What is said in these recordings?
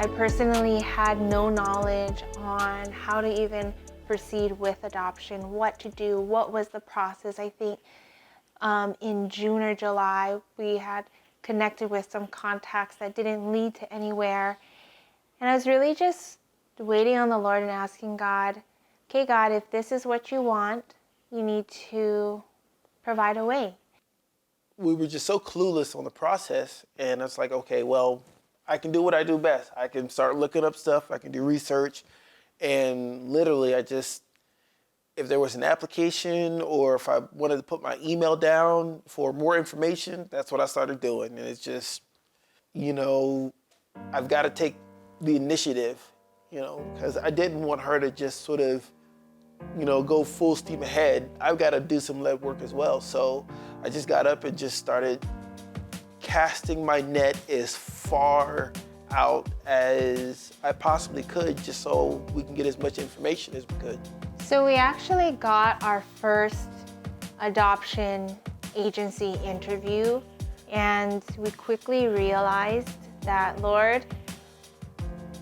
I personally had no knowledge on how to even proceed with adoption, what to do, what was the process. I think in June or July, we had connected with some contacts that didn't lead to anywhere. And I was really just waiting on the Lord and asking God, okay, God, if this is what you want, you need to provide a way. We were just so clueless on the process, and it's like, okay, well, I can do what I do best. I can start looking up stuff, I can do research, and literally if there was an application or if I wanted to put my email down for more information, that's what I started doing. And it's just, I've got to take the initiative, because I didn't want her to just sort of, go full steam ahead. I've got to do some lead work as well. So I just got up and just started casting my net as far out as I possibly could, just so we can get as much information as we could. So we actually got our first adoption agency interview, and we quickly realized that, Lord,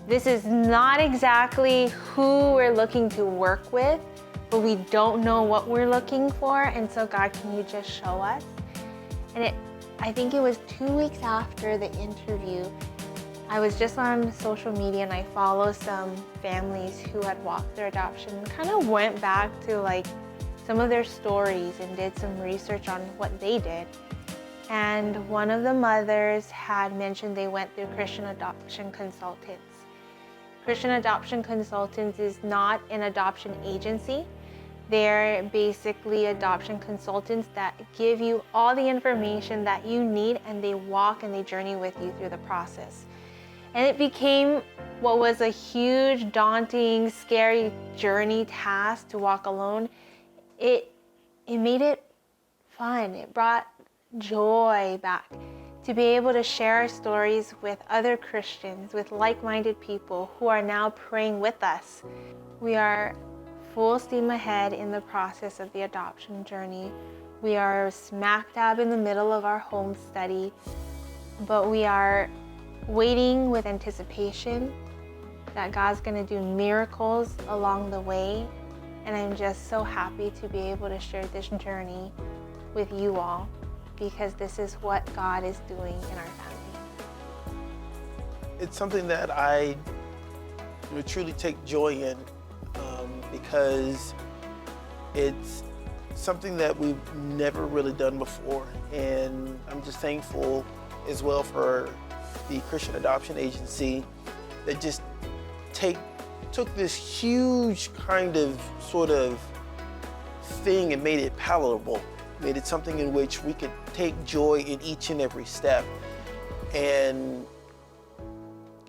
this is not exactly who we're looking to work with, but we don't know what we're looking for, and so God, can you just show us? And I think it was 2 weeks after the interview, I was just on social media and I follow some families who had walked their adoption and kind of went back to like some of their stories and did some research on what they did. And one of the mothers had mentioned they went through Christian Adoption Consultants. Christian Adoption Consultants is not an adoption agency. They're basically adoption consultants that give you all the information that you need, and they walk and they journey with you through the process. And it became what was a huge, daunting, scary journey task to walk alone. It made it fun. It brought joy back to be able to share our stories with other Christians, with like-minded people who are now praying with us. We are full steam ahead in the process of the adoption journey. We are smack dab in the middle of our home study, but we are waiting with anticipation that God's going to do miracles along the way. And I'm just so happy to be able to share this journey with you all, because this is what God is doing in our family. It's something that I truly take joy in, because it's something that we've never really done before. And I'm just thankful as well for the Christian Adoption Agency that just took this huge kind of sort of thing and made it palatable, made it something in which we could take joy in each and every step. And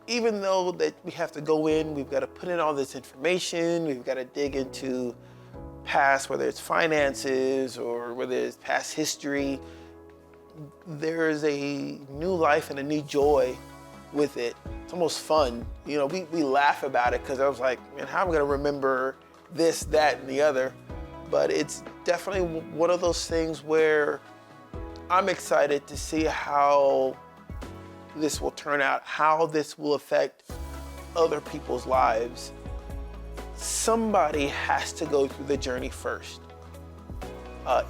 even though that we have to go in, we've got to put in all this information, we've got to dig into past, whether it's finances or whether it's past history, there's a new life and a new joy with it. It's almost fun. We laugh about it because I was like, man, how am I going to remember this, that, and the other? But it's definitely one of those things where I'm excited to see how this will turn out, how this will affect other people's lives. Somebody has to go through the journey first.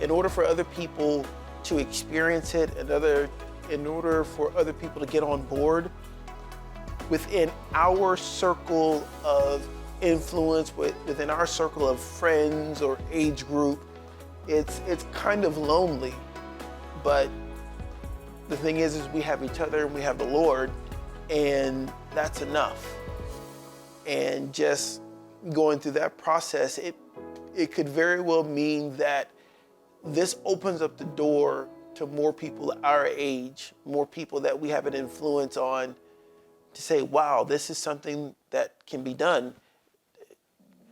In order for other people to experience it, in order for other people to get on board, within our circle of influence, within our circle of friends or age group, it's kind of lonely. But the thing is we have each other and we have the Lord, and that's enough. And just going through that process, it could very well mean that this opens up the door to more people our age, more people that we have an influence on, to say, wow, this is something that can be done.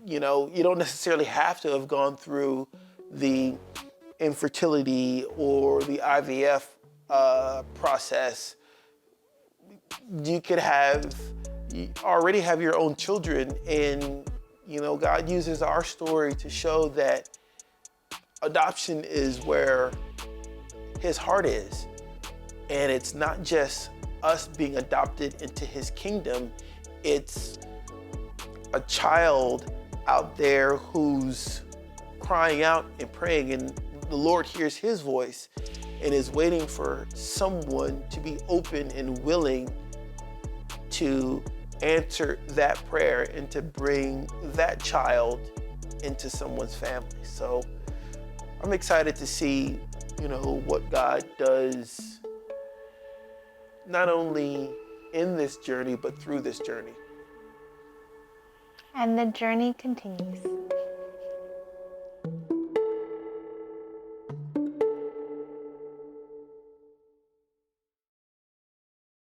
You don't necessarily have to have gone through the infertility or the IVF process. You could already have your own children, and God uses our story to show that adoption is where his heart is. And it's not just us being adopted into his kingdom, It's a child out there who's crying out and praying, and the Lord hears his voice and is waiting for someone to be open and willing to answer that prayer and to bring that child into someone's family. So I'm excited to see, what God does, not only in this journey, but through this journey. And the journey continues.